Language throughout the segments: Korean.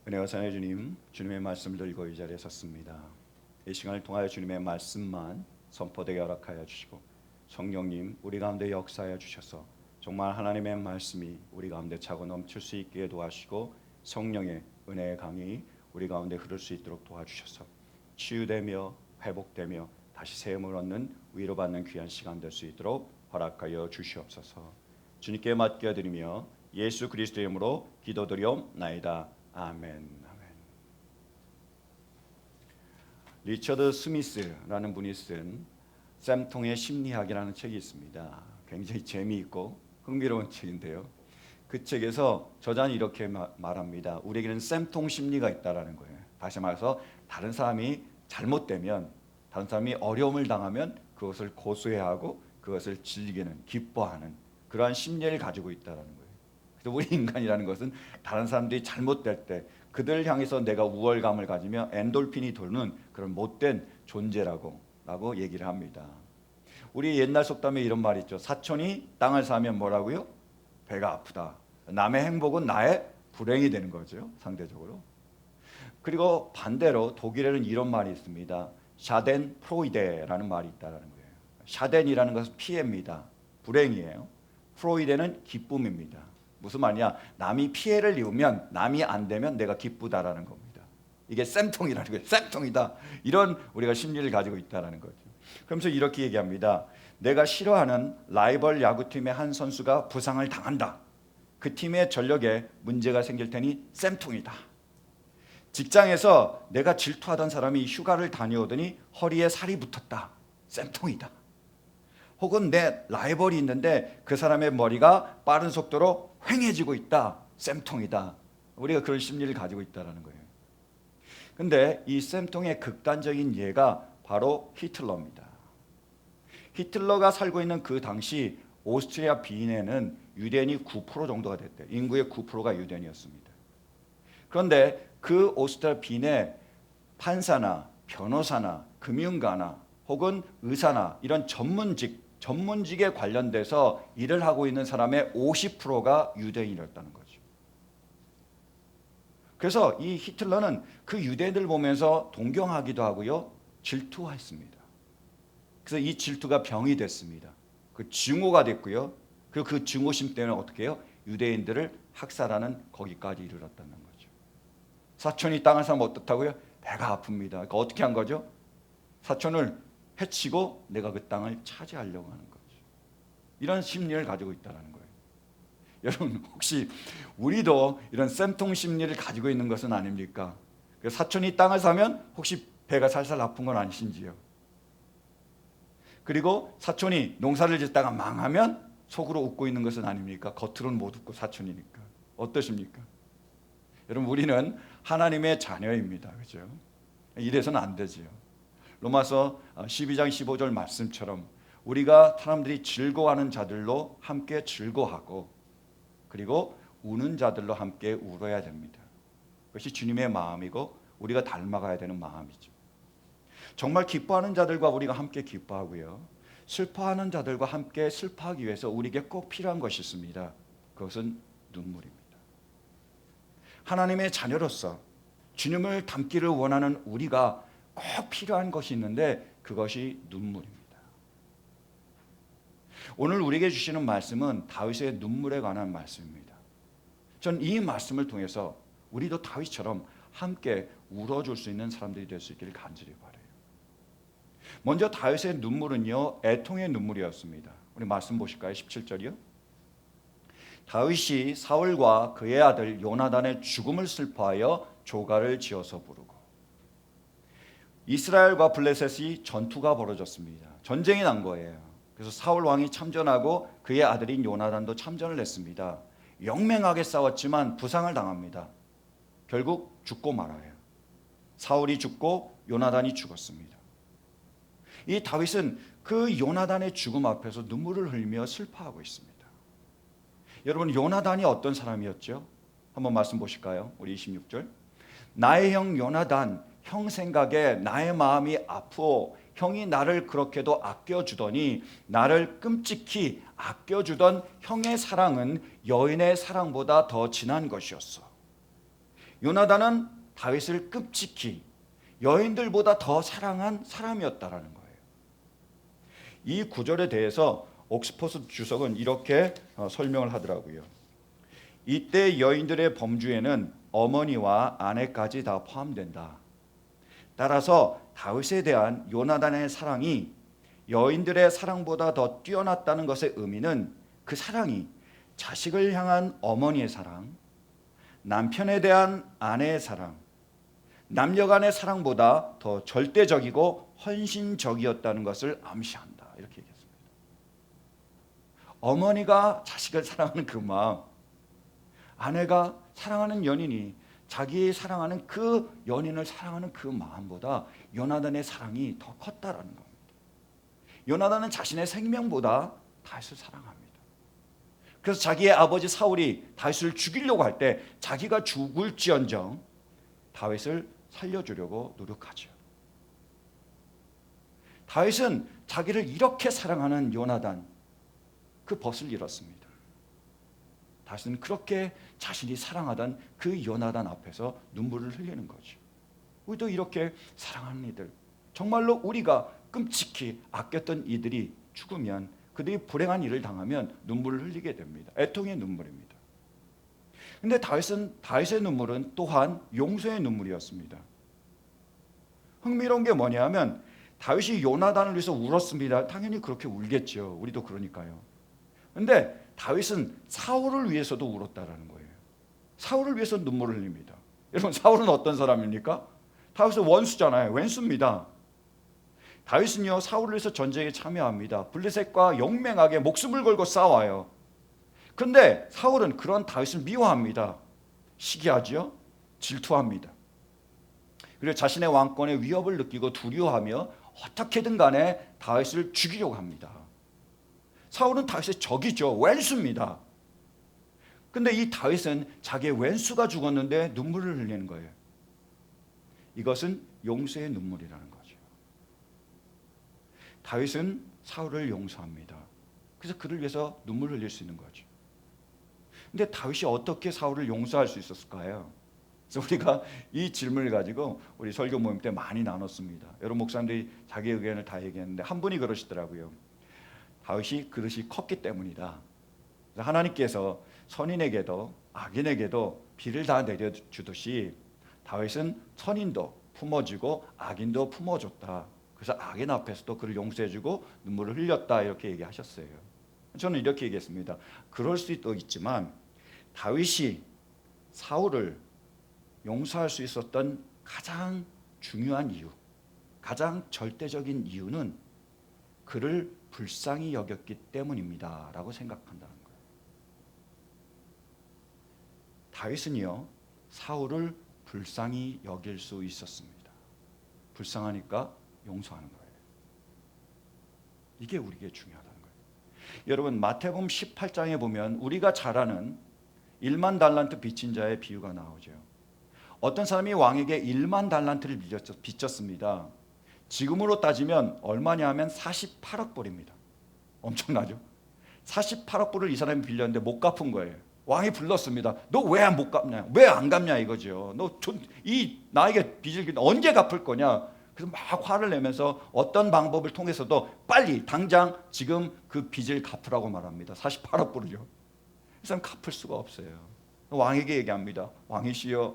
은혜와 사랑의 주님, 주님의 말씀을 들고 이 자리에 섰습니다. 이 시간을 통하여 주님의 말씀만 선포되게 허락하여 주시고 성령님 우리 가운데 역사하여 주셔서 정말 하나님의 말씀이 우리 가운데 차고 넘칠 수 있게 도와주시고 성령의 은혜의 강이 우리 가운데 흐를 수 있도록 도와주셔서 치유되며 회복되며 다시 세움을 얻는 위로받는 귀한 시간 될 수 있도록 허락하여 주시옵소서. 주님께 맡겨드리며 예수 그리스도의 이름으로 기도드리옵나이다. 아멘. 아멘. 리처드 스미스라는 분이 쓴 쌤통의 심리학이라는 책이 있습니다. 굉장히 재미있고 흥미로운 책인데요. 그 책에서 저자는 이렇게 말합니다. 우리에게는 쌤통 심리가 있다라는 거예요. 다시 말해서 다른 사람이 잘못되면, 다른 사람이 어려움을 당하면 그것을 고소해하고 그것을 즐기는, 기뻐하는 그러한 심리를 가지고 있다라는 거예요. 그래서 우리 인간이라는 것은 다른 사람들이 잘못될 때 그들 향해서 내가 우월감을 가지며 엔돌핀이 도는 그런 못된 존재라고 얘기를 합니다. 우리 옛날 속담에 이런 말이 있죠. 사촌이 땅을 사면 뭐라고요? 배가 아프다. 남의 행복은 나의 불행이 되는 거죠, 상대적으로. 그리고 반대로 독일에는 이런 말이 있습니다. 샤덴 프로이데라는 말이 있다는 거예요. 샤덴이라는 것은 피해입니다. 불행이에요. 프로이데는 기쁨입니다. 무슨 말이냐? 남이 피해를 입으면, 남이 안 되면 내가 기쁘다라는 겁니다. 이게 쌤통이라는 거예요. 쌤통이다. 이런 우리가 심리를 가지고 있다는 거죠. 그러면서 이렇게 얘기합니다. 내가 싫어하는 라이벌 야구팀의 한 선수가 부상을 당한다. 그 팀의 전력에 문제가 생길 테니 쌤통이다. 직장에서 내가 질투하던 사람이 휴가를 다녀오더니 허리에 살이 붙었다. 쌤통이다. 혹은 내 라이벌이 있는데 그 사람의 머리가 빠른 속도로 휑해지고 있다. 쌤통이다. 우리가 그런 심리를 가지고 있다는 거예요. 근데 이 쌤통의 극단적인 예가 바로 히틀러입니다. 히틀러가 살고 있는 그 당시 오스트리아 빈에는 유대인이 9% 정도가 됐대요. 인구의 9%가 유대인이었습니다. 그런데 그 오스트리아 빈에 판사나 변호사나 금융가나 혹은 의사나 이런 전문직에 관련돼서 일을 하고 있는 사람의 50%가 유대인이었다는 거죠. 그래서 이 히틀러는 그 유대인들 보면서 동경하기도 하고요, 질투했습니다. 그래서 이 질투가 병이 됐습니다. 그 증오가 됐고요. 그리고 그 증오심 때문에 어떻게 해요? 유대인들을 학살하는 거기까지 이르렀다는 거죠. 사촌이 땅을 사면 어떻다고요? 배가 아픕니다. 그러니까 어떻게 한 거죠? 사촌을 해치고 내가 그 땅을 차지하려고 하는 거죠. 이런 심리를 가지고 있다는 거예요. 여러분 혹시 우리도 이런 쌤통 심리를 가지고 있는 것은 아닙니까? 사촌이 땅을 사면 혹시 배가 살살 아픈 건 아니신지요? 그리고 사촌이 농사를 짓다가 망하면 속으로 웃고 있는 것은 아닙니까? 겉으로는 못 웃고 사촌이니까. 어떠십니까? 여러분 우리는 하나님의 자녀입니다. 그렇죠? 이래서는 안 되지요. 로마서 12장 15절 말씀처럼 우리가 사람들이 즐거워하는 자들로 함께 즐거워하고 그리고 우는 자들로 함께 울어야 됩니다. 그것이 주님의 마음이고 우리가 닮아가야 되는 마음이죠. 정말 기뻐하는 자들과 우리가 함께 기뻐하고요, 슬퍼하는 자들과 함께 슬퍼하기 위해서 우리에게 꼭 필요한 것이 있습니다. 그것은 눈물입니다. 하나님의 자녀로서 주님을 닮기를 원하는 우리가 꼭 필요한 것이 있는데 그것이 눈물입니다. 오늘 우리에게 주시는 말씀은 다윗의 눈물에 관한 말씀입니다. 전 이 말씀을 통해서 우리도 다윗처럼 함께 울어줄 수 있는 사람들이 될 수 있기를 간절히 바라요. 먼저 다윗의 눈물은요, 애통의 눈물이었습니다. 우리 말씀 보실까요? 17절이요. 다윗이 사울과 그의 아들 요나단의 죽음을 슬퍼하여 조가를 지어서 부르고. 이스라엘과 블레셋이 전투가 벌어졌습니다. 전쟁이 난 거예요. 그래서 사울 왕이 참전하고 그의 아들인 요나단도 참전을 했습니다. 영맹하게 싸웠지만 부상을 당합니다. 결국 죽고 말아요. 사울이 죽고 요나단이 죽었습니다. 이 다윗은 그 요나단의 죽음 앞에서 눈물을 흘리며 슬퍼하고 있습니다. 여러분 요나단이 어떤 사람이었죠? 한번 말씀 보실까요? 우리 26절. 나의 형 요나단, 형 생각에 나의 마음이 아프오. 형이 나를 그렇게도 아껴주더니 나를 끔찍히 아껴주던 형의 사랑은 여인의 사랑보다 더 진한 것이었어. 요나단은 다윗을 끔찍히 여인들보다 더 사랑한 사람이었다라는 거예요. 이 구절에 대해서 옥스퍼드 주석은 이렇게 설명을 하더라고요. 이때 여인들의 범주에는 어머니와 아내까지 다 포함된다. 따라서 다윗에 대한 요나단의 사랑이 여인들의 사랑보다 더 뛰어났다는 것의 의미는 그 사랑이 자식을 향한 어머니의 사랑, 남편에 대한 아내의 사랑, 남녀 간의 사랑보다 더 절대적이고 헌신적이었다는 것을 암시한다. 이렇게 얘기했습니다. 어머니가 자식을 사랑하는 그 마음, 아내가 사랑하는 연인이 자기 사랑하는 그 연인을 사랑하는 그 마음보다 요나단의 사랑이 더 컸다라는 겁니다. 요나단은 자신의 생명보다 다윗을 사랑합니다. 그래서 자기의 아버지 사울이 다윗을 죽이려고 할 때 자기가 죽을지언정 다윗을 살려주려고 노력하죠. 다윗은 자기를 이렇게 사랑하는 요나단, 그 벗을 잃었습니다. 다윗은 그렇게 자신이 사랑하던 그 요나단 앞에서 눈물을 흘리는 거죠. 우리도 이렇게 사랑하는 이들, 정말로 우리가 끔찍히 아꼈던 이들이 죽으면, 그들이 불행한 일을 당하면 눈물을 흘리게 됩니다. 애통의 눈물입니다. 근데 다윗의 눈물은 또한 용서의 눈물이었습니다. 흥미로운 게 뭐냐면 다윗이 요나단을 위해서 울었습니다. 당연히 그렇게 울겠죠. 우리도 그러니까요. 근데 다윗은 사울을 위해서도 울었다라는 거예요. 사울을 위해서 눈물을 흘립니다. 여러분, 사울은 어떤 사람입니까? 다윗은 원수잖아요. 왼수입니다. 다윗은요, 사울을 위해서 전쟁에 참여합니다. 블레셋과 용맹하게 목숨을 걸고 싸워요. 그런데 사울은 그런 다윗을 미워합니다. 시기하죠. 질투합니다. 그리고 자신의 왕권의 위협을 느끼고 두려워하며 어떻게든 간에 다윗을 죽이려고 합니다. 사울은 다윗의 적이죠. 왼수입니다. 그런데 이 다윗은 자기의 왼수가 죽었는데 눈물을 흘리는 거예요. 이것은 용서의 눈물이라는 거죠. 다윗은 사울을 용서합니다. 그래서 그를 위해서 눈물을 흘릴 수 있는 거죠. 근데 다윗이 어떻게 사울을 용서할 수 있었을까요? 그래서 우리가 이 질문을 가지고 우리 설교 모임 때 많이 나눴습니다. 여러 목사님들이 자기 의견을 다 얘기했는데 한 분이 그러시더라고요. 다윗이 그릇이 컸기 때문이다. 하나님께서 선인에게도 악인에게도 비를 다 내려주듯이 다윗은 선인도 품어주고 악인도 품어줬다. 그래서 악인 앞에서도 그를 용서해주고 눈물을 흘렸다. 이렇게 얘기하셨어요. 저는 이렇게 얘기했습니다. 그럴 수도 있지만 다윗이 사울을 용서할 수 있었던 가장 중요한 이유, 가장 절대적인 이유는 그를 불쌍히 여겼기 때문입니다 라고 생각한다는 거예요. 다윗은요, 사울을 불쌍히 여길 수 있었습니다. 불쌍하니까 용서하는 거예요. 이게 우리에게 중요하다는 거예요. 여러분, 마태복음 18장에 보면 우리가 잘 아는 1만 달란트 빚진 자의 비유가 나오죠. 어떤 사람이 왕에게 1만 달란트를 빚졌습니다. 지금으로 따지면 얼마냐 하면 48억 불입니다. 엄청나죠? 48억 불을 이 사람이 빌렸는데 못 갚은 거예요. 왕이 불렀습니다. 너 왜 못 갚냐? 왜 안 갚냐 이거죠. 너 나에게 빚을 언제 갚을 거냐? 그래서 막 화를 내면서 어떤 방법을 통해서도 빨리 당장 지금 그 빚을 갚으라고 말합니다. 48억 불을요. 이 사람 갚을 수가 없어요. 왕에게 얘기합니다. 왕이시여,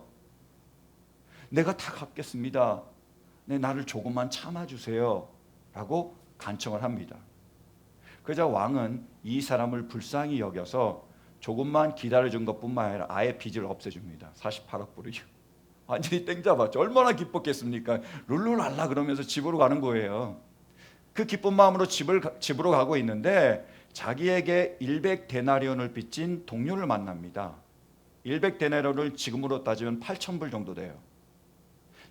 내가 다 갚겠습니다. 네, 나를 조금만 참아주세요 라고 간청을 합니다. 그러자 왕은 이 사람을 불쌍히 여겨서 조금만 기다려준 것뿐만 아니라 아예 빚을 없애줍니다. 48억 불이요. 완전히 땡 잡았죠. 얼마나 기뻤겠습니까? 룰루랄라 그러면서 집으로 가는 거예요. 그 기쁜 마음으로 집으로 가고 있는데 자기에게 100데나리온을 빚진 동료를 만납니다. 100데나리온을 지금으로 따지면 8,000불 정도 돼요.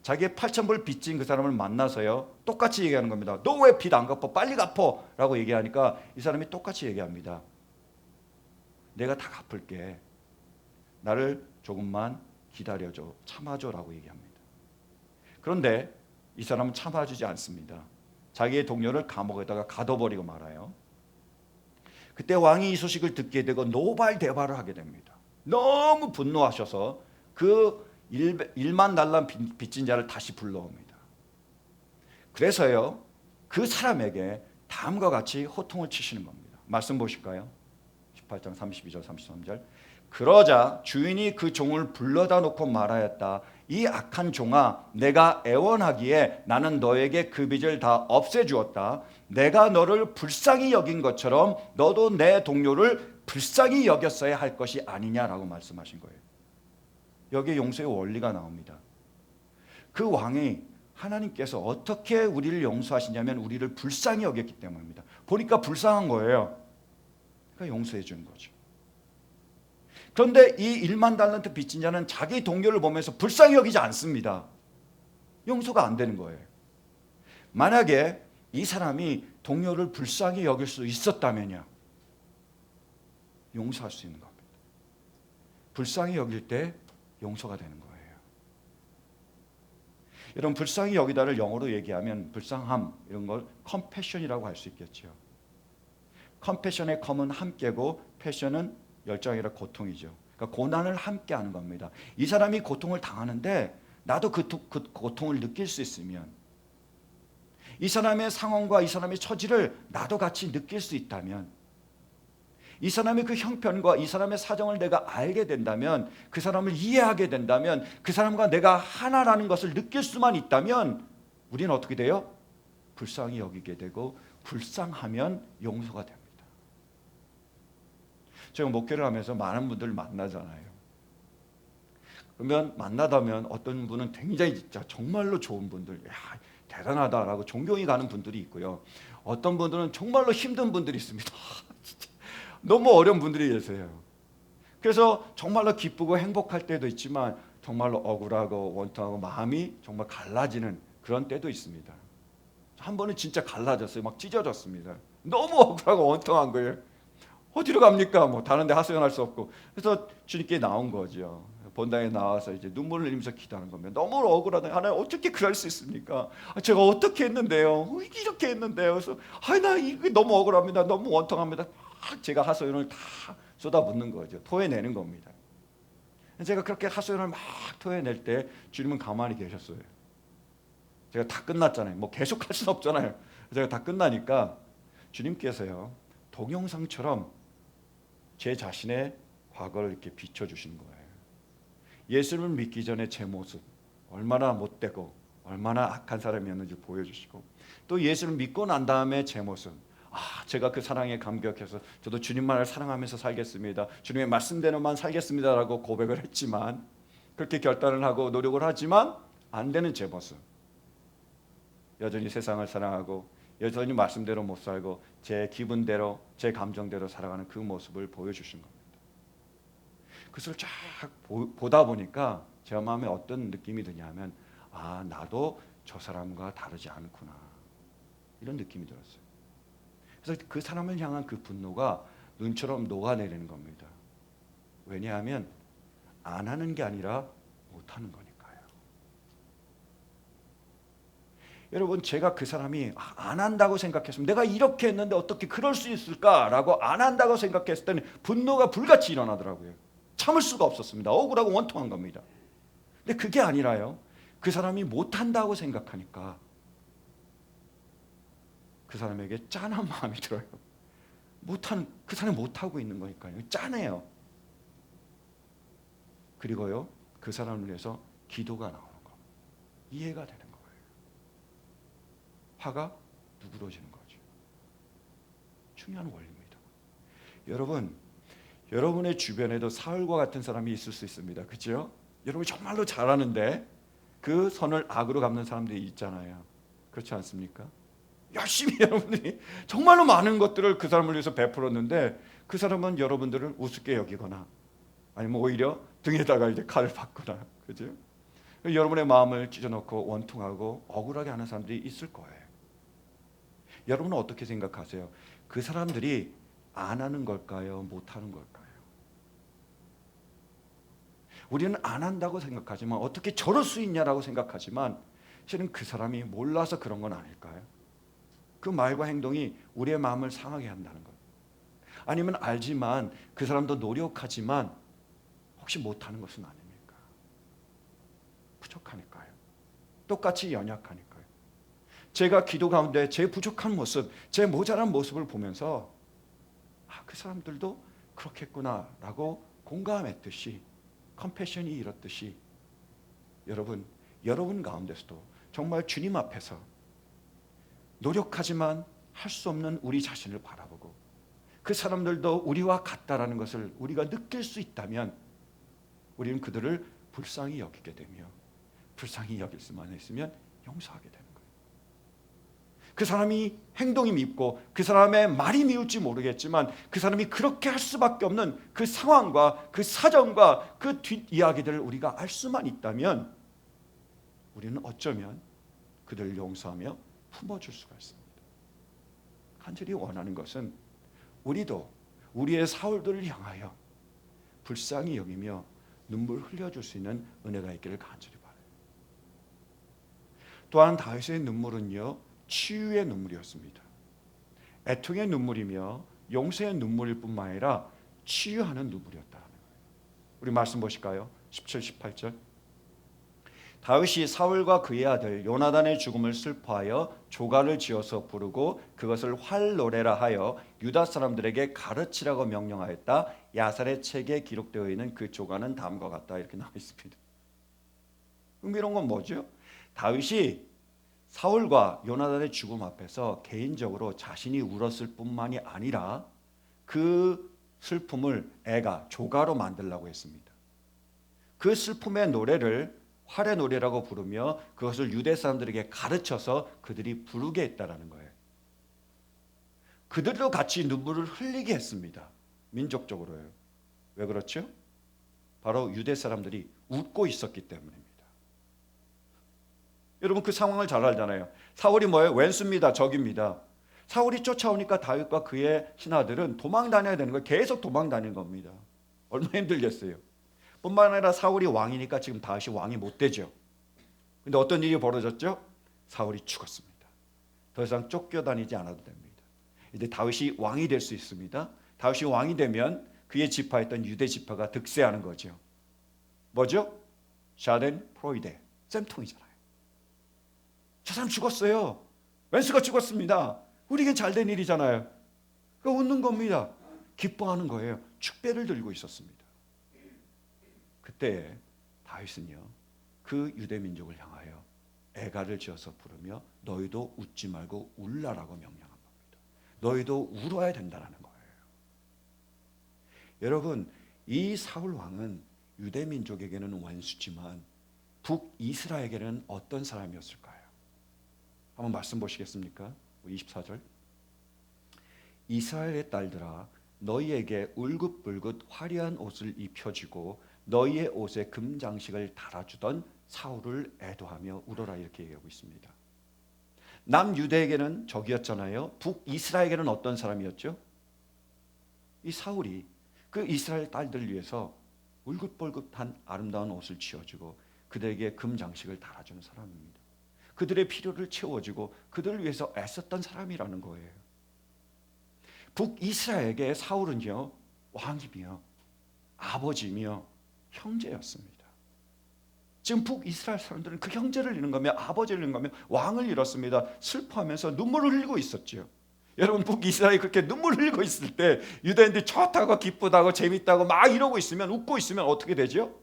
자기의 8,000불 빚진 그 사람을 만나서요, 똑같이 얘기하는 겁니다. 너 왜 빚 안 갚아? 빨리 갚어 라고 얘기하니까 이 사람이 똑같이 얘기합니다. 내가 다 갚을게. 나를 조금만 기다려줘. 참아줘 라고 얘기합니다. 그런데 이 사람은 참아주지 않습니다. 자기의 동료를 감옥에다가 가둬버리고 말아요. 그때 왕이 이 소식을 듣게 되고 노발대발을 하게 됩니다. 너무 분노하셔서 그 1만 달러 빚진 자를 다시 불러옵니다. 그래서요, 그 사람에게 다음과 같이 호통을 치시는 겁니다. 말씀 보실까요? 18장 32절 33절. 그러자 주인이 그 종을 불러다 놓고 말하였다. 이 악한 종아, 내가 애원하기에 나는 너에게 그 빚을 다 없애주었다. 내가 너를 불쌍히 여긴 것처럼 너도 내 동료를 불쌍히 여겼어야 할 것이 아니냐라고 말씀하신 거예요. 여기에 용서의 원리가 나옵니다. 그 왕이 하나님께서 어떻게 우리를 용서하시냐면 우리를 불쌍히 여겼기 때문입니다. 보니까 불쌍한 거예요. 그러니까 용서해 주는 거죠. 그런데 이 1만 달란트 빚진 자는 자기 동료를 보면서 불쌍히 여기지 않습니다. 용서가 안 되는 거예요. 만약에 이 사람이 동료를 불쌍히 여길 수 있었다면요, 용서할 수 있는 겁니다. 불쌍히 여길 때 용서가 되는 거예요. 여러분, 불쌍히 여기다를 영어로 얘기하면 불쌍함, 이런 걸 컴패션이라고 할 수 있겠죠. 컴패션의 컴은 함께고 패션은 열정이라 고통이죠. 그러니까 고난을 함께하는 겁니다. 이 사람이 고통을 당하는데 나도 그 고통을 느낄 수 있으면, 이 사람의 상황과 이 사람의 처지를 나도 같이 느낄 수 있다면, 이 사람의 그 형편과 이 사람의 사정을 내가 알게 된다면, 그 사람을 이해하게 된다면, 그 사람과 내가 하나라는 것을 느낄 수만 있다면 우리는 어떻게 돼요? 불쌍히 여기게 되고, 불쌍하면 용서가 됩니다. 제가 목회를 하면서 많은 분들을 만나잖아요. 그러면 만나다면 어떤 분은 굉장히 진짜 정말로 좋은 분들, 야, 대단하다라고 존경이 가는 분들이 있고요. 어떤 분들은 정말로 힘든 분들이 있습니다. 진짜 너무 어려운 분들이 계세요. 그래서 정말로 기쁘고 행복할 때도 있지만 정말로 억울하고 원통하고 마음이 정말 갈라지는 그런 때도 있습니다. 한 번은 진짜 갈라졌어요. 막 찢어졌습니다. 너무 억울하고 원통한 거예요. 어디로 갑니까? 뭐 다른 데 하소연할 수 없고. 그래서 주님께 나온 거죠. 본당에 나와서 이제 눈물을 흘리면서 기도하는 겁니다. 너무 억울하다. 하나님, 어떻게 그럴 수 있습니까? 제가 어떻게 했는데요? 이렇게 했는데요. 그래서 나 이게 너무 억울합니다. 너무 원통합니다. 막 제가 하소연을 다 쏟아붓는 거죠. 토해내는 겁니다. 제가 그렇게 하소연을 막 토해낼 때 주님은 가만히 계셨어요. 제가 다 끝났잖아요. 뭐 계속 할 수는 없잖아요. 제가 다 끝나니까 주님께서요, 동영상처럼 제 자신의 과거를 이렇게 비춰주시는 거예요. 예수를 믿기 전에 제 모습, 얼마나 못되고 얼마나 악한 사람이었는지 보여주시고, 또 예수를 믿고 난 다음에 제 모습, 제가 그 사랑에 감격해서 저도 주님만을 사랑하면서 살겠습니다, 주님의 말씀대로만 살겠습니다라고 고백을 했지만, 그렇게 결단을 하고 노력을 하지만 안 되는 제 모습, 여전히 세상을 사랑하고 여전히 말씀대로 못 살고 제 기분대로 제 감정대로 살아가는 그 모습을 보여주신 겁니다. 그것을 쫙 보다 보니까 제 마음에 어떤 느낌이 드냐면, 나도 저 사람과 다르지 않구나, 이런 느낌이 들었어요. 그래서 그 사람을 향한 그 분노가 눈처럼 녹아내리는 겁니다. 왜냐하면 안 하는 게 아니라 못하는 거니까요. 여러분, 제가 그 사람이 안 한다고 생각했으면, 내가 이렇게 했는데 어떻게 그럴 수 있을까라고 안 한다고 생각했을 때는 분노가 불같이 일어나더라고요. 참을 수가 없었습니다. 억울하고 원통한 겁니다. 근데 그게 아니라요, 그 사람이 못한다고 생각하니까 그 사람에게 짠한 마음이 들어요. 그 사람이 못하고 있는 거니까요. 짠해요. 그리고요, 그 사람을 위해서 기도가 나오는 거, 이해가 되는 거예요. 화가 누그러지는 거죠. 중요한 원리입니다. 여러분, 여러분의 주변에도 사울과 같은 사람이 있을 수 있습니다. 그렇죠? 여러분이 정말로 잘하는데 그 선을 악으로 갚는 사람들이 있잖아요. 그렇지 않습니까? 열심히 여러분들이 정말로 많은 것들을 그 사람을 위해서 베풀었는데 그 사람은 여러분들을 우습게 여기거나 아니면 오히려 등에다가 이제 칼을 받거나, 그죠? 여러분의 마음을 찢어놓고 원통하고 억울하게 하는 사람들이 있을 거예요. 여러분은 어떻게 생각하세요? 그 사람들이 안 하는 걸까요? 못 하는 걸까요? 우리는 안 한다고 생각하지만, 어떻게 저럴 수 있냐라고 생각하지만, 실은 그 사람이 몰라서 그런 건 아닐까요? 그 말과 행동이 우리의 마음을 상하게 한다는 것. 아니면 알지만 그 사람도 노력하지만 혹시 못하는 것은 아닙니까? 부족하니까요. 똑같이 연약하니까요. 제가 기도 가운데 제 부족한 모습, 제 모자란 모습을 보면서 그 사람들도 그렇겠구나라고 공감했듯이, 컴패션이 이렇듯이 여러분 가운데서도 정말 주님 앞에서 노력하지만 할 수 없는 우리 자신을 바라보고 그 사람들도 우리와 같다라는 것을 우리가 느낄 수 있다면 우리는 그들을 불쌍히 여기게 되며, 불쌍히 여길 수만 있으면 용서하게 되는 거예요. 그 사람이 행동이 밉고 그 사람의 말이 미울지 모르겠지만 그 사람이 그렇게 할 수밖에 없는 그 상황과 그 사정과 그 뒷이야기들을 우리가 알 수만 있다면 우리는 어쩌면 그들을 용서하며 품어줄 수가 있습니다. 간절히 원하는 것은 우리도 우리의 사울들을 향하여 불쌍히 여기며 눈물 흘려줄 수 있는 은혜가 있기를 간절히 바라요. 또한 다윗의 눈물은요, 치유의 눈물이었습니다. 애통의 눈물이며 용서의 눈물일 뿐만 아니라 치유하는 눈물이었다는 거예요. 우리 말씀 보실까요? 17, 18절. 다윗이 사울과 그의 아들 요나단의 죽음을 슬퍼하여 조가를 지어서 부르고 그것을 활노래라 하여 유다 사람들에게 가르치라고 명령하였다. 야살의 책에 기록되어 있는 그 조가는 다음과 같다. 이렇게 나와 있습니다. 흥미로운 건 뭐죠? 다윗이 사울과 요나단의 죽음 앞에서 개인적으로 자신이 울었을 뿐만이 아니라 그 슬픔을 조가로 만들라고 했습니다. 그 슬픔의 노래를 활의 노래라고 부르며 그것을 유대 사람들에게 가르쳐서 그들이 부르게 했다라는 거예요. 그들도 같이 눈물을 흘리게 했습니다. 민족적으로요. 왜 그렇죠? 바로 유대 사람들이 웃고 있었기 때문입니다. 여러분 그 상황을 잘 알잖아요. 사울이 뭐예요? 왼수입니다. 적입니다. 사울이 쫓아오니까 다윗과 그의 신하들은 도망 다녀야 되는 거예요. 계속 도망 다니는 겁니다. 얼마나 힘들겠어요. 뿐만 아니라 사울이 왕이니까 지금 다윗이 왕이 못 되죠. 근데 어떤 일이 벌어졌죠? 사울이 죽었습니다. 더 이상 쫓겨다니지 않아도 됩니다. 이제 다윗이 왕이 될 수 있습니다. 다윗이 왕이 되면 그의 지파였던 유대 지파가 득세하는 거죠. 뭐죠? 샤덴프로이데, 쌤통이잖아요. 저 사람 죽었어요. 웬수가 죽었습니다. 우리에겐 잘된 일이잖아요. 그러니까 웃는 겁니다. 기뻐하는 거예요. 축배를 들고 있었습니다. 그때 다윗은요, 그 유대 민족을 향하여 애가를 지어서 부르며 너희도 웃지 말고 울라라고 명령한 겁니다. 너희도 울어야 된다는 거예요. 여러분, 이 사울 왕은 유대 민족에게는 원수지만 북이스라엘에게는 어떤 사람이었을까요? 한번 말씀 보시겠습니까? 24절. 이스라엘의 딸들아, 너희에게 울긋불긋 화려한 옷을 입혀주고 너희의 옷에 금장식을 달아주던 사울을 애도하며 울어라, 이렇게 얘기하고 있습니다. 남유대에게는 적이었잖아요. 북이스라엘에게는 어떤 사람이었죠? 이 사울이 그 이스라엘 딸들 위해서 울긋불긋한 아름다운 옷을 지어주고 그들에게 금장식을 달아주는 사람입니다. 그들의 필요를 채워주고 그들을 위해서 애썼던 사람이라는 거예요. 북이스라엘에게 사울은요, 왕이며 아버지며 형제였습니다. 지금 북이스라엘 사람들은 그 형제를 잃은 거며 아버지를 잃은 거며 왕을 잃었습니다. 슬퍼하면서 눈물을 흘리고 있었죠. 여러분, 북이스라엘이 그렇게 눈물을 흘리고 있을 때 유대인들이 좋다고 기쁘다고 재밌다고 막 이러고 있으면, 웃고 있으면 어떻게 되죠?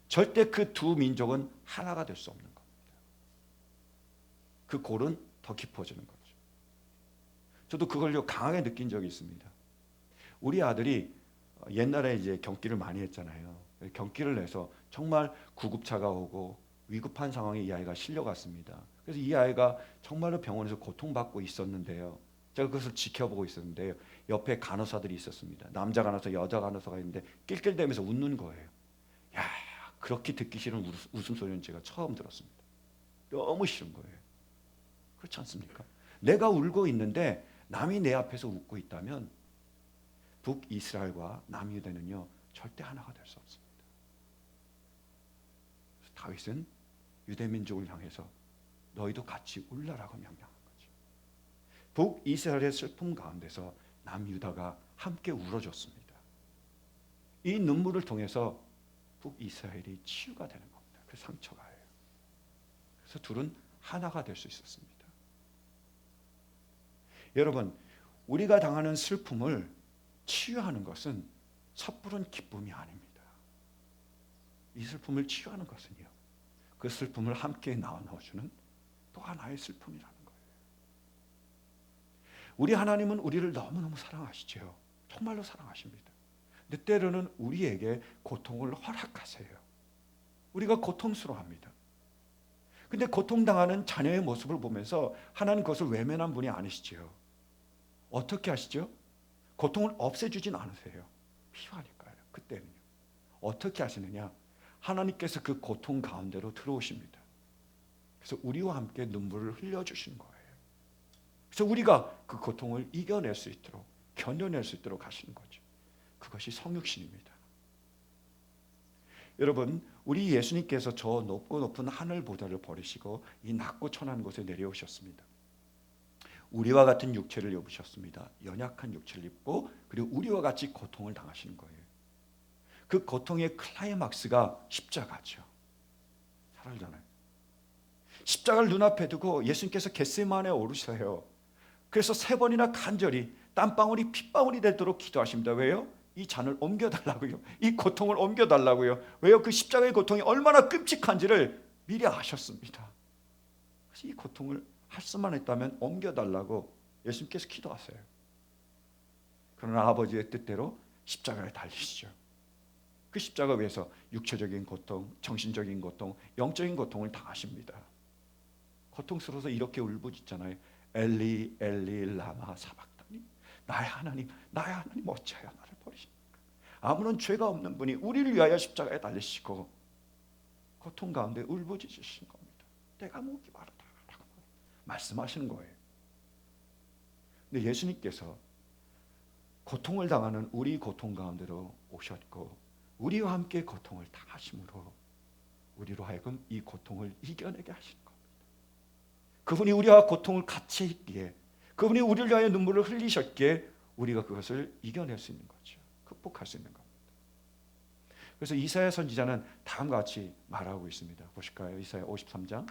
절대 그 두 민족은 하나가 될 수 없는 겁니다. 그 골은 더 깊어지는 거죠. 저도 그걸 강하게 느낀 적이 있습니다. 우리 아들이 옛날에 이제 경기를 많이 했잖아요. 경기를 내서 정말 구급차가 오고 위급한 상황에 이 아이가 실려갔습니다. 그래서 이 아이가 정말로 병원에서 고통받고 있었는데요. 제가 그것을 지켜보고 있었는데요. 옆에 간호사들이 있었습니다. 남자 간호사, 여자 간호사가 있는데 낄낄대면서 웃는 거예요. 야, 그렇게 듣기 싫은 웃음소리는 제가 처음 들었습니다. 너무 싫은 거예요. 그렇지 않습니까? 내가 울고 있는데 남이 내 앞에서 웃고 있다면 북이스라엘과 남유대는요, 절대 하나가 될 수 없습니다. 다윗은 유대 민족을 향해서 너희도 같이 울라라고 명령한 거죠. 북이스라엘의 슬픔 가운데서 남유다가 함께 울어줬습니다. 이 눈물을 통해서 북이스라엘이 치유가 되는 겁니다. 그 상처가예요. 그래서 둘은 하나가 될 수 있었습니다. 여러분, 우리가 당하는 슬픔을 치유하는 것은 섣부른 기쁨이 아닙니다. 이 슬픔을 치유하는 것은요, 그 슬픔을 함께 나눠주는 또 하나의 슬픔이라는 거예요. 우리 하나님은 우리를 너무너무 사랑하시죠. 정말로 사랑하십니다. 근데 때로는 우리에게 고통을 허락하세요. 우리가 고통스러워합니다. 근데 고통당하는 자녀의 모습을 보면서 하나님 그것을 외면한 분이 아니시죠. 어떻게 하시죠? 고통을 없애주진 않으세요. 필요하니까요. 그때는요. 어떻게 하시느냐? 하나님께서 그 고통 가운데로 들어오십니다. 그래서 우리와 함께 눈물을 흘려주시는 거예요. 그래서 우리가 그 고통을 이겨낼 수 있도록, 견뎌낼 수 있도록 하시는 거죠. 그것이 성육신입니다. 여러분, 우리 예수님께서 저 높고 높은 하늘보다를 버리시고 이 낮고 천한 곳에 내려오셨습니다. 우리와 같은 육체를 입으셨습니다. 연약한 육체를 입고 그리고 우리와 같이 고통을 당하시는 거예요. 그 고통의 클라이막스가 십자가죠. 잘 알잖아요. 십자가를 눈앞에 두고 예수님께서 겟세마네에 오르세요. 그래서 3번이나 간절히 땀방울이 핏방울이 되도록 기도하십니다. 왜요? 이 잔을 옮겨달라고요. 이 고통을 옮겨달라고요. 왜요? 그 십자가의 고통이 얼마나 끔찍한지를 미리 아셨습니다. 그래서 이 고통을 할 수만 있다면 옮겨달라고 예수님께서 기도하세요. 그러나 아버지의 뜻대로 십자가에 달리시죠. 그 십자가 위에서 육체적인 고통, 정신적인 고통, 영적인 고통을 당하십니다. 고통스러워서 이렇게 울부짖잖아요. 엘리 엘리 라마 사박다니, 나의 하나님 어찌하여 나를 버리십니까? 아무런 죄가 없는 분이 우리를 위하여 십자가에 달리시고 고통 가운데 울부짖으신 겁니다. 내가 목이 마르다라고 말씀하시는 거예요. 근데 예수님께서 고통을 당하는 우리 고통 가운데로 오셨고 우리와 함께 고통을 당하심으로 우리로 하여금 이 고통을 이겨내게 하시는 겁니다. 그분이 우리와 고통을 같이 했기에, 그분이 우리를 위하여 눈물을 흘리셨기에 우리가 그것을 이겨낼 수 있는 거죠. 극복할 수 있는 겁니다. 그래서 이사야 선지자는 다음과 같이 말하고 있습니다. 보실까요? 이사야 53장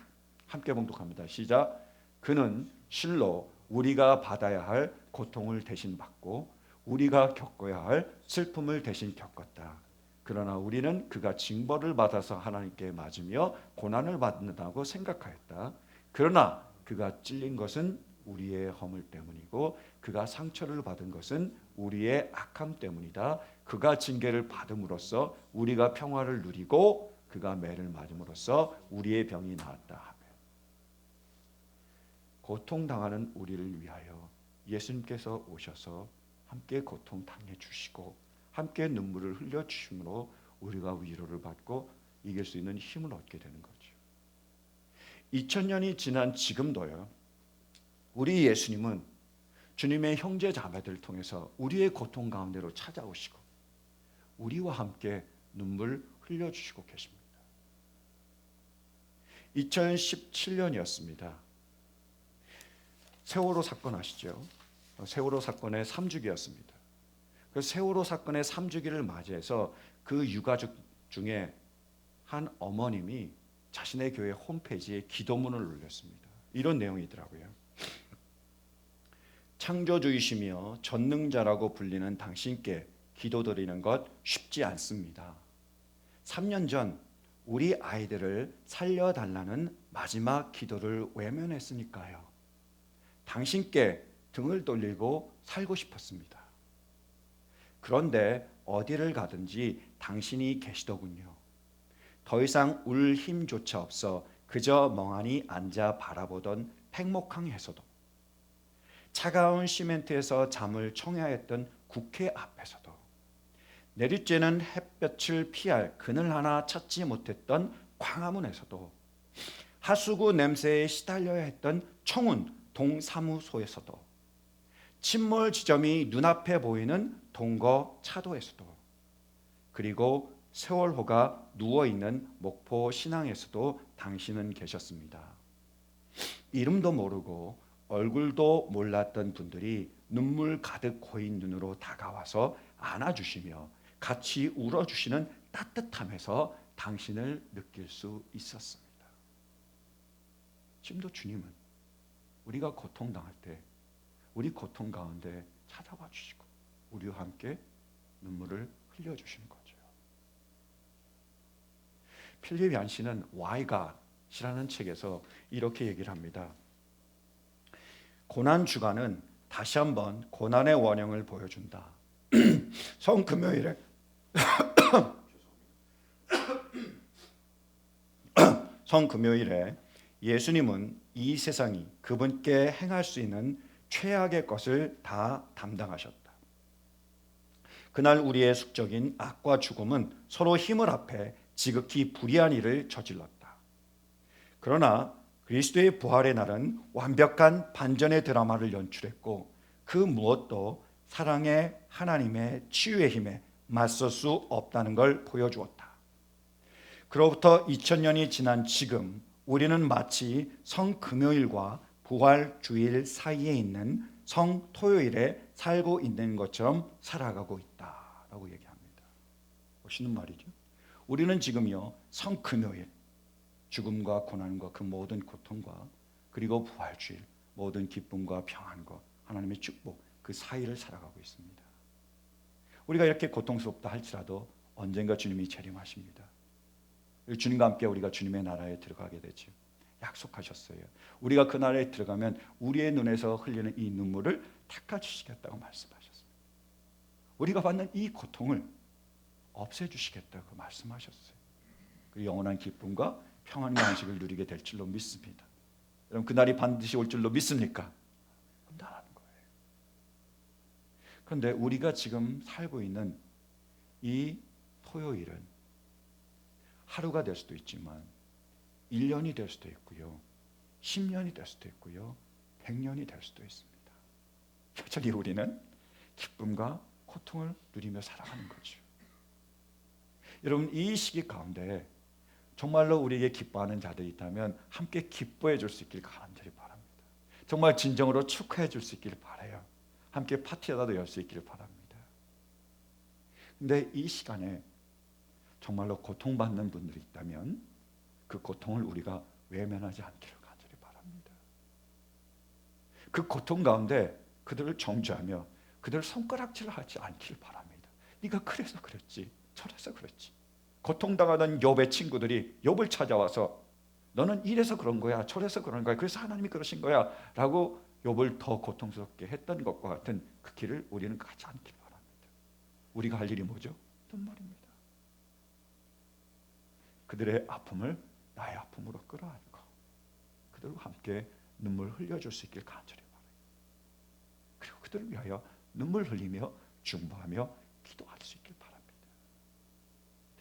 함께 봉독합니다. 시작. 그는 실로 우리가 받아야 할 고통을 대신 받고 우리가 겪어야 할 슬픔을 대신 겪었다. 그러나 우리는 그가 징벌을 받아서 하나님께 맞으며 고난을 받는다고 생각하였다. 그러나 그가 찔린 것은 우리의 허물 때문이고 그가 상처를 받은 것은 우리의 악함 때문이다. 그가 징계를 받음으로써 우리가 평화를 누리고 그가 매를 맞음으로써 우리의 병이 나았다 하며, 고통당하는 우리를 위하여 예수님께서 오셔서 함께 고통 당해 주시고 함께 눈물을 흘려 주심으로 우리가 위로를 받고 이길 수 있는 힘을 얻게 되는 거죠. 2000년이 지난 지금도요, 우리 예수님은 주님의 형제 자매들을 통해서 우리의 고통 가운데로 찾아오시고 우리와 함께 눈물 흘려주시고 계십니다. 2017년이었습니다. 세월호 사건 아시죠? 세월호 사건의 3주기였습니다. 그 세월호 사건의 3주기를 맞이해서 그 유가족 중에 한 어머님이 자신의 교회 홈페이지에 기도문을 올렸습니다. 이런 내용이더라고요. 창조주이시며 전능자라고 불리는 당신께 기도드리는 것 쉽지 않습니다. 3년 전 우리 아이들을 살려달라는 마지막 기도를 외면했으니까요. 당신께 등을 돌리고 살고 싶었습니다. 그런데 어디를 가든지 당신이 계시더군요. 더 이상 울 힘조차 없어 그저 멍하니 앉아 바라보던 팽목항에서도, 차가운 시멘트에서 잠을 청해했던 국회 앞에서도, 내리쬐는 햇볕을 피할 그늘 하나 찾지 못했던 광화문에서도, 하수구 냄새에 시달려야 했던 청운 동사무소에서도, 침몰 지점이 눈앞에 보이는 동거 차도에서도, 그리고 세월호가 누워있는 목포 신항에서도 당신은 계셨습니다. 이름도 모르고 얼굴도 몰랐던 분들이 눈물 가득 고인 눈으로 다가와서 안아주시며 같이 울어주시는 따뜻함에서 당신을 느낄 수 있었습니다. 지금도 주님은 우리가 고통당할 때 우리 고통 가운데 찾아와 주시고 우리와 함께 눈물을 흘려주시는 거죠. 필립 얀시는 Why God이라는 책에서 이렇게 얘기를 합니다. 고난 주간은 다시 한번 고난의 원형을 보여준다. 성금요일에 성금요일에 예수님은 이 세상이 그분께 행할 수 있는 최악의 것을 다 담당하셨다. 그날 우리의 숙적인 악과 죽음은 서로 힘을 합해 지극히 불의한 일을 저질렀다. 그러나 그리스도의 부활의 날은 완벽한 반전의 드라마를 연출했고 그 무엇도 사랑의 하나님의 치유의 힘에 맞설 수 없다는 걸 보여주었다. 그로부터 2000년이 지난 지금 우리는 마치 성금요일과 부활주일 사이에 있는 성토요일에 살고 있는 것처럼 살아가고 있다라고 얘기합니다. 멋있는 말이죠. 우리는 지금요 성금요일 죽음과 고난과 그 모든 고통과 그리고 부활주일 모든 기쁨과 평안과 하나님의 축복 그 사이를 살아가고 있습니다. 우리가 이렇게 고통스럽다 할지라도 언젠가 주님이 재림하십니다. 주님과 함께 우리가 주님의 나라에 들어가게 되죠. 약속하셨어요. 우리가 그 나라에 들어가면 우리의 눈에서 흘리는 이 눈물을 닦아주시겠다고 말씀하셨어요. 우리가 받는 이 고통을 없애주시겠다고 말씀하셨어요. 그 영원한 기쁨과 평안과 안식을 누리게 될 줄로 믿습니다. 여러분 그날이 반드시 올 줄로 믿습니까? 믿는다는 거예요. 그런데 우리가 지금 살고 있는 이 토요일은 하루가 될 수도 있지만 1년이 될 수도 있고요. 10년이 될 수도 있고요. 100년이 될 수도 있습니다. 여전히 우리는 기쁨과 고통을 누리며 살아가는 거죠. 여러분 이 시기 가운데 정말로 우리에게 기뻐하는 자들이 있다면 함께 기뻐해 줄 수 있길 간절히 바랍니다. 정말 진정으로 축하해 줄 수 있기를 바라요. 함께 파티라도 열 수 있기를 바랍니다. 근데 이 시간에 정말로 고통받는 분들이 있다면 그 고통을 우리가 외면하지 않기를 간절히 바랍니다. 그 고통 가운데 그들을 정죄하며 그들을 손가락질하지 않기를 바랍니다. 네가 그래서 그랬지, 저래서 그랬지. 고통당하던 욥의 친구들이 욥을 찾아와서 너는 이래서 그런 거야, 저래서 그런 거야, 그래서 하나님이 그러신 거야 라고 욥을 더 고통스럽게 했던 것과 같은 그 길을 우리는 가지 않기를 바랍니다. 우리가 할 일이 뭐죠? 눈물입니다. 그들의 아픔을 나의 아픔으로 끌어안고 그들과 함께 눈물 흘려줄 수 있길 간절히 바라요. 그리고 그들을 위하여 눈물 흘리며 중보하며 기도할 수 있길 바랍니다.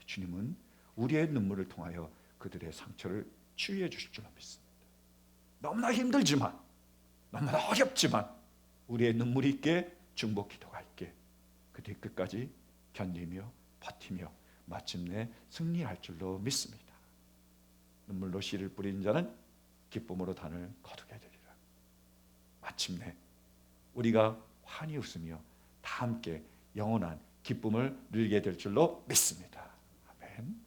주님은 우리의 눈물을 통하여 그들의 상처를 치유해 주실 줄 믿습니다. 너무나 힘들지만 너무나 어렵지만 우리의 눈물이 있게 중보 기도가 있게 그들이 끝까지 견디며 버티며 마침내 승리할 줄로 믿습니다. 눈물로 씨를 뿌린 자는 기쁨으로 단을 거두게 되리라. 마침내 우리가 환히 웃으며 다 함께 영원한 기쁨을 누리게 될 줄로 믿습니다. 아멘.